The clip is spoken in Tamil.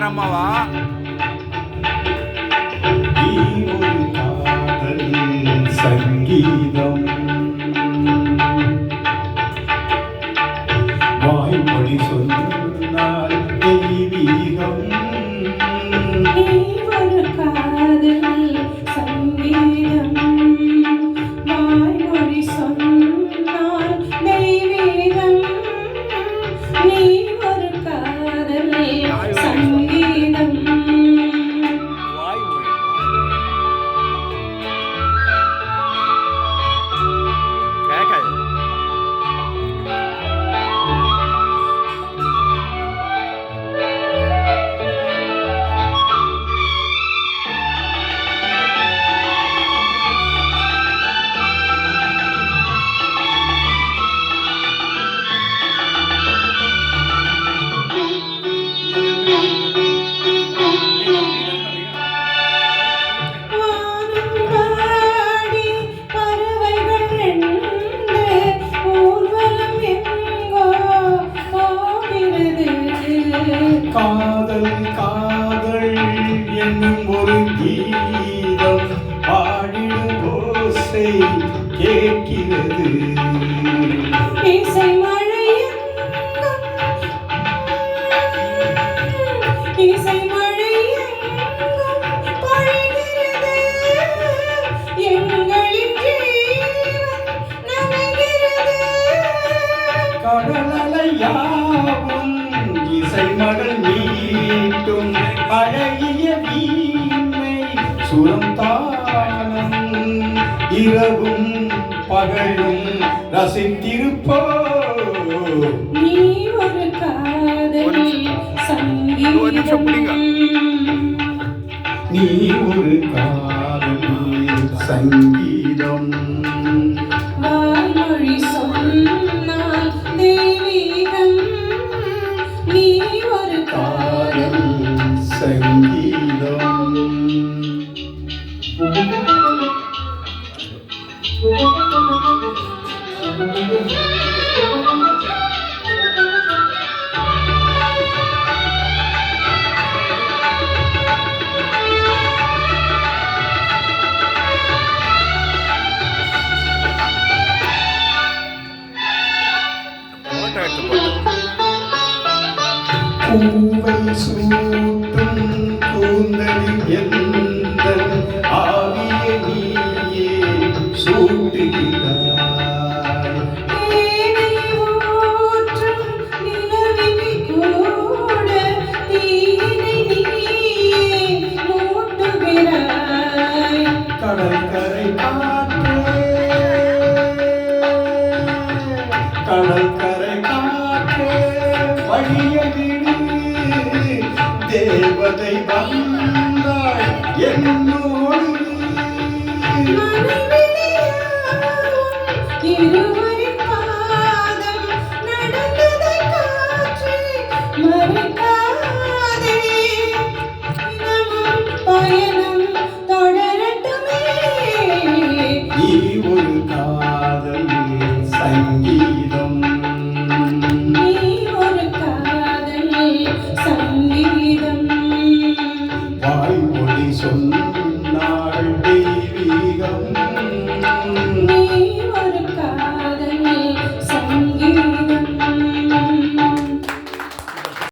சங்கர் அம்மாவா? சங்கீதம் வாய்மொழி சொன்னால் தெய்வீகம். ஒரு காதல் சங்கீதம் வாய்மொழி சொன்னால் தெய்வீகம். நீ ஒரு காதல் சங்கீதம். காதல் காதல் என்னும் ஒரு கீதம் பாடிடும் ஓசை கேட்கிறது. இசை மழை இசை மழை பொழிகிறது. எங்களின் ஜீவன் நனைகிறது. கடலையாவும் இசை மகள் மீட்டும் அழகிய வீணை சுரம் தானம். இரவும் பகலும் ரசித்திருப்போ. நீ ஒரு காதல் சங்கீதம். நீ ஒரு காதல் சங்கீதம். வாய்மொழி சொன்னால் தெய்வீகம். நீ ஒரு காதல் சங்கீதம். பூவை சூட்டும் கூந்தலில் எந்தன் ஆவியை நீயே சூட்டுகிறாய். கடற்கரை காற்றே கடற்கரை காற்றே வழிய விடு. தேவதை வந்தாள் என்னோடு. இரு